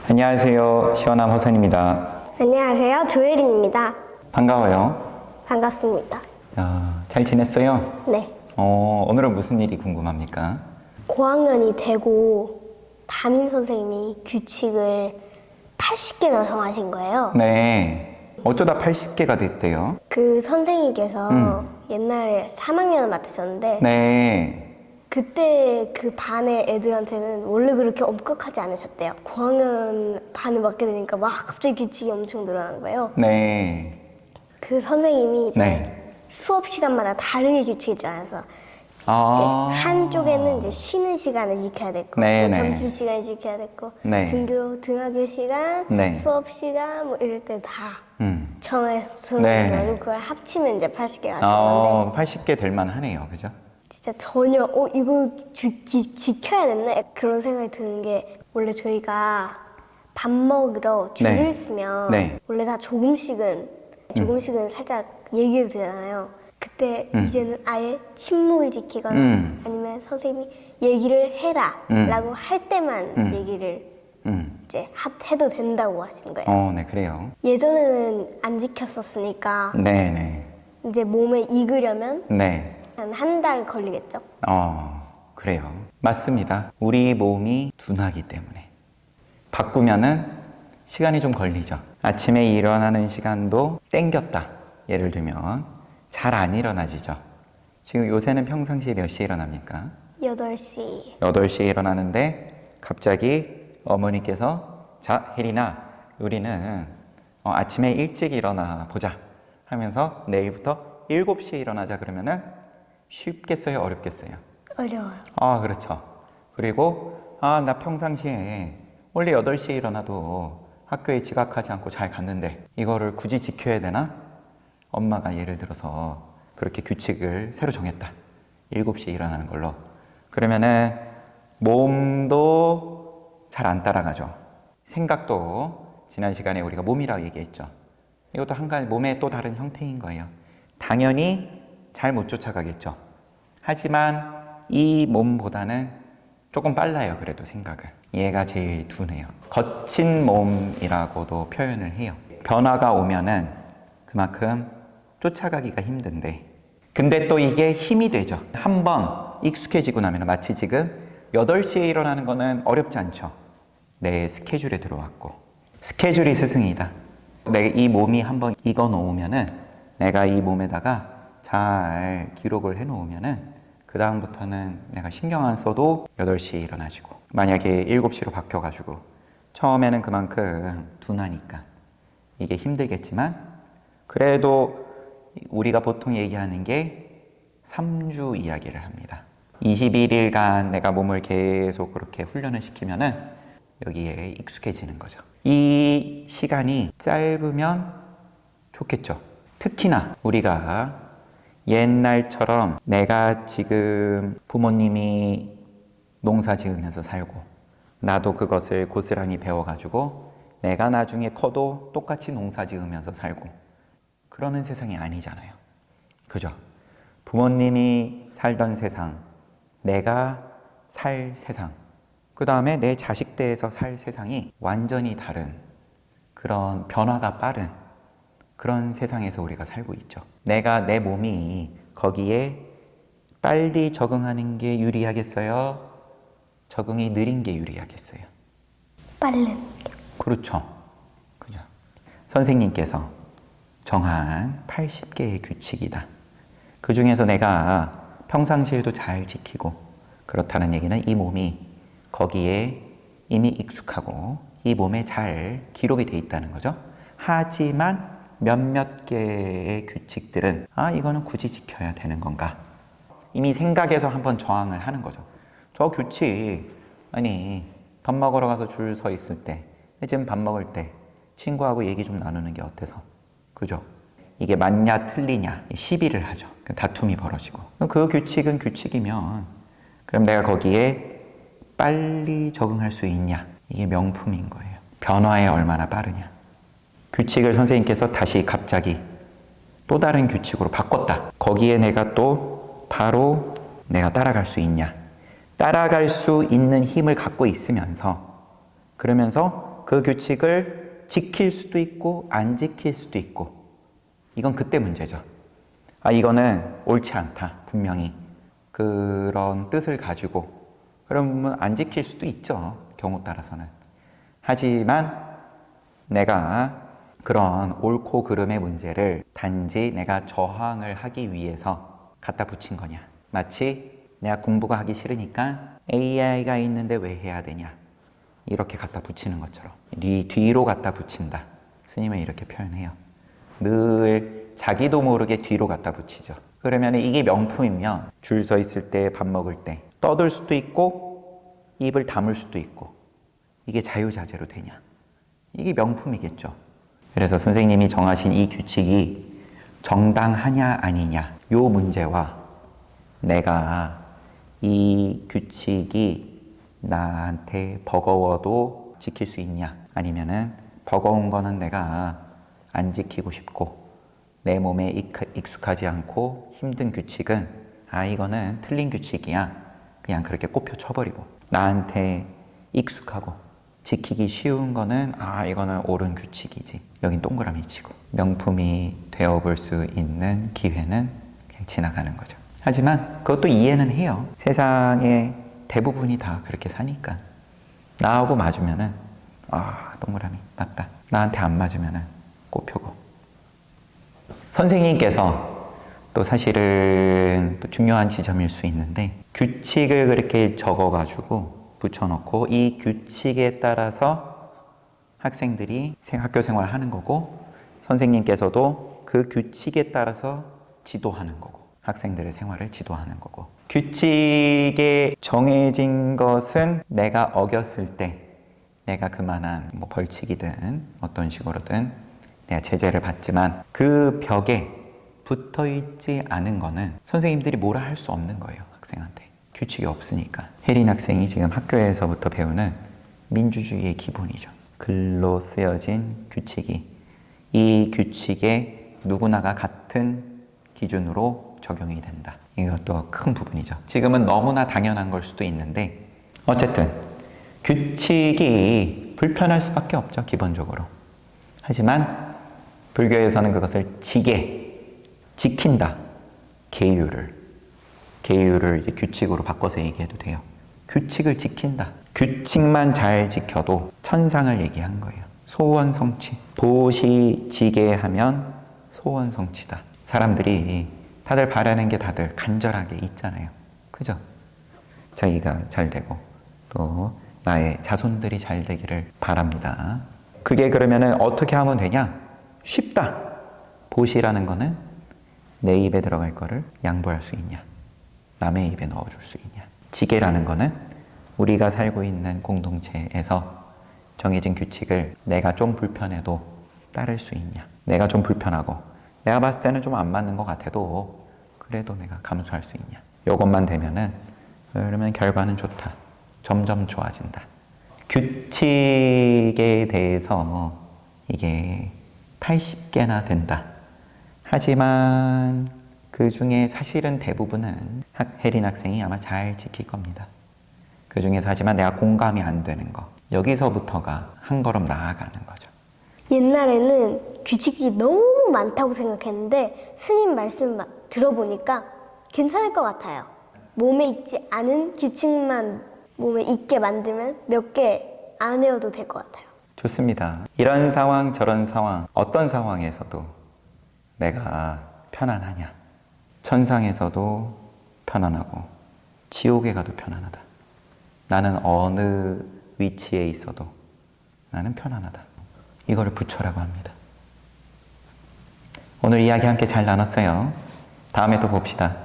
안녕하세요. 시원함 허선입니다. 안녕하세요. 조혜린입니다. 반가워요. 반갑습니다. 야, 잘 지냈어요? 네. 오늘은 무슨 일이 궁금합니까? 고학년이 되고 담임 선생님이 규칙을 80개나 정하신 거예요. 네. 어쩌다 80개가 됐대요? 그 선생님께서 옛날에 3학년을 맡으셨는데 네. 그때 그 반의 애들한테는 원래 그렇게 엄격하지 않으셨대요. 고학년 반을 맡게 되니까 막 갑자기 규칙이 엄청 늘어난 거예요. 네. 그 선생님이 이제 네. 수업 시간마다 다르게 규칙이 정해서 아. 이제 한쪽에는 이제 쉬는 시간을 지켜야 됐고, 네네. 점심 시간을 지켜야 됐고, 네. 등하교 시간, 네. 수업 시간 뭐 이럴 때 다 음. 정해서 네네. 그걸 합치면 이제 80개가 되는 건데 80개 될 만하네요. 그죠? 진짜 전혀 이거 지켜야 됐나 그런 생각이 드는 게 원래 저희가 밥 먹으러 줄을 네. 쓰면 네. 원래 다 조금씩은 살짝 얘기를 드잖아요. 그때 이제는 아예 침묵을 지키거나 아니면 선생님이 얘기를 해라 라고 할 때만 얘기를 이제 해도 된다고 하시는 거예요. 네, 그래요. 예전에는 안 지켰었으니까 네네. 이제 몸에 익으려면 네. 한 달 걸리겠죠? 그래요. 맞습니다. 우리 몸이 둔하기 때문에. 바꾸면은 시간이 좀 걸리죠. 아침에 일어나는 시간도 땡겼다. 예를 들면 잘 안 일어나지죠. 지금 요새는 평상시에 몇 시에 일어납니까? 8시. 8시에 일어나는데 갑자기 어머니께서 자, 혜린아, 우리는 아침에 일찍 일어나 보자 하면서 내일부터 7시에 일어나자 그러면은 쉽겠어요? 어렵겠어요? 어려워요. 그렇죠. 그리고 나 평상시에 원래 8시에 일어나도 학교에 지각하지 않고 잘 갔는데 이거를 굳이 지켜야 되나? 엄마가 예를 들어서 그렇게 규칙을 새로 정했다. 7시에 일어나는 걸로. 그러면은 몸도 잘 안 따라가죠. 생각도 지난 시간에 우리가 몸이라고 얘기했죠. 이것도 한 가지 몸의 또 다른 형태인 거예요. 당연히 잘 못 쫓아가겠죠. 하지만 이 몸보다는 조금 빨라요. 그래도 생각은. 얘가 제일 둔해요. 거친 몸이라고도 표현을 해요. 변화가 오면은 그만큼 쫓아가기가 힘든데 근데 또 이게 힘이 되죠. 한번 익숙해지고 나면 마치 지금 8시에 일어나는 거는 어렵지 않죠. 내 스케줄에 들어왔고 스케줄이 스승이다. 내 이 몸이 한번 익어 놓으면은 내가 이 몸에다가 잘 기록을 해 놓으면은 그 다음부터는 내가 신경 안 써도 8시에 일어나지고 만약에 7시로 바뀌어가지고 처음에는 그만큼 둔하니까 이게 힘들겠지만 그래도 우리가 보통 얘기하는 게 3주 이야기를 합니다. 21일간 내가 몸을 계속 그렇게 훈련을 시키면은 여기에 익숙해지는 거죠. 이 시간이 짧으면 좋겠죠. 특히나 우리가 옛날처럼 내가 지금 부모님이 농사 지으면서 살고 나도 그것을 고스란히 배워가지고 내가 나중에 커도 똑같이 농사 지으면서 살고 그러는 세상이 아니잖아요. 그죠? 부모님이 살던 세상, 내가 살 세상, 그 다음에 내 자식 때에서 살 세상이 완전히 다른 그런 변화가 빠른 그런 세상에서 우리가 살고 있죠. 내 몸이 거기에 빨리 적응하는 게 유리하겠어요? 적응이 느린 게 유리하겠어요? 빠른. 그렇죠. 그죠. 선생님께서 정한 80개의 규칙이다. 그 중에서 내가 평상시에도 잘 지키고 그렇다는 얘기는 이 몸이 거기에 이미 익숙하고 이 몸에 잘 기록이 돼 있다는 거죠. 하지만 몇몇 개의 규칙들은 이거는 굳이 지켜야 되는 건가? 이미 생각에서 한번 저항을 하는 거죠. 저 규칙 아니 밥 먹으러 가서 줄 서 있을 때 지금 밥 먹을 때 친구하고 얘기 좀 나누는 게 어때서? 그죠? 이게 맞냐 틀리냐 시비를 하죠. 다툼이 벌어지고 그 규칙은 규칙이면 그럼 내가 거기에 빨리 적응할 수 있냐? 이게 명품인 거예요. 변화에 얼마나 빠르냐? 규칙을 선생님께서 다시 갑자기 또 다른 규칙으로 바꿨다. 거기에 내가 또 바로 내가 따라갈 수 있냐? 따라갈 수 있는 힘을 갖고 있으면서 그러면서 그 규칙을 지킬 수도 있고 안 지킬 수도 있고 이건 그때 문제죠. 이거는 옳지 않다. 분명히 그런 뜻을 가지고 그러면 안 지킬 수도 있죠. 경우 따라서는. 하지만 내가 그런 옳고 그름의 문제를 단지 내가 저항을 하기 위해서 갖다 붙인 거냐. 마치 내가 공부가 하기 싫으니까 AI가 있는데 왜 해야 되냐. 이렇게 갖다 붙이는 것처럼 네 뒤로 갖다 붙인다. 스님은 이렇게 표현해요. 늘 자기도 모르게 뒤로 갖다 붙이죠. 그러면 이게 명품이면 줄 서 있을 때, 밥 먹을 때 떠들 수도 있고 입을 다물 수도 있고 이게 자유자재로 되냐. 이게 명품이겠죠. 그래서 선생님이 정하신 이 규칙이 정당하냐 아니냐 요 문제와 내가 이 규칙이 나한테 버거워도 지킬 수 있냐 아니면은 버거운 거는 내가 안 지키고 싶고 내 몸에 익숙하지 않고 힘든 규칙은 이거는 틀린 규칙이야 그냥 그렇게 꼽혀 쳐버리고 나한테 익숙하고 지키기 쉬운 거는 이거는 옳은 규칙이지 여긴 동그라미 치고 명품이 되어볼 수 있는 기회는 그냥 지나가는 거죠. 하지만 그것도 이해는 해요. 세상의 대부분이 다 그렇게 사니까 나하고 맞으면은 동그라미 맞다. 나한테 안 맞으면은 꼽혀고. 선생님께서 또 사실은 또 중요한 지점일 수 있는데 규칙을 그렇게 적어가지고 붙여놓고 이 규칙에 따라서 학생들이 학교 생활을 하는 거고 선생님께서도 그 규칙에 따라서 지도하는 거고 학생들의 생활을 지도하는 거고 규칙에 정해진 것은 내가 어겼을 때 내가 그만한 벌칙이든 어떤 식으로든 내가 제재를 받지만 그 벽에 붙어있지 않은 거는 선생님들이 뭐라 할 수 없는 거예요. 학생한테. 규칙이 없으니까. 혜린 학생이 지금 학교에서부터 배우는 민주주의의 기본이죠. 글로 쓰여진 규칙이 이 규칙에 누구나가 같은 기준으로 적용이 된다. 이것도 큰 부분이죠. 지금은 너무나 당연한 걸 수도 있는데 어쨌든 규칙이 불편할 수밖에 없죠. 기본적으로. 하지만 불교에서는 그것을 지킨다. 계율을 이제 규칙으로 바꿔서 얘기해도 돼요. 규칙을 지킨다. 규칙만 잘 지켜도 천상을 얘기한 거예요. 소원성취. 도시 지게하면 소원성취다. 사람들이 다들 바라는 게 다들 간절하게 있잖아요. 그죠? 자기가 잘 되고 또 나의 자손들이 잘 되기를 바랍니다. 그게 그러면은 어떻게 하면 되냐? 쉽다. 보시라는 거는 내 입에 들어갈 거를 양보할 수 있냐? 남의 입에 넣어줄 수 있냐? 지게라는 거는 우리가 살고 있는 공동체에서 정해진 규칙을 내가 좀 불편해도 따를 수 있냐? 내가 좀 불편하고 내가 봤을 때는 좀 안 맞는 것 같아도 그래도 내가 감수할 수 있냐? 이것만 되면은 그러면 결과는 좋다. 점점 좋아진다. 규칙에 대해서 이게 80개나 된다. 하지만 그 중에 사실은 대부분은 혜린 학생이 아마 잘 지킬 겁니다. 그 중에서 하지만 내가 공감이 안 되는 거. 여기서부터가 한 걸음 나아가는 거죠. 옛날에는 규칙이 너무 많다고 생각했는데 스님 말씀 들어보니까 괜찮을 것 같아요. 몸에 있지 않은 규칙만 몸에 있게 만들면 몇 개 안 외워도 될 것 같아요. 좋습니다. 이런 상황 저런 상황 어떤 상황에서도 내가 편안하냐. 천상에서도 편안하고 지옥에 가도 편안하다. 나는 어느 위치에 있어도 나는 편안하다. 이거를 부처라고 합니다. 오늘 이야기 함께 잘 나눴어요. 다음에 또 봅시다.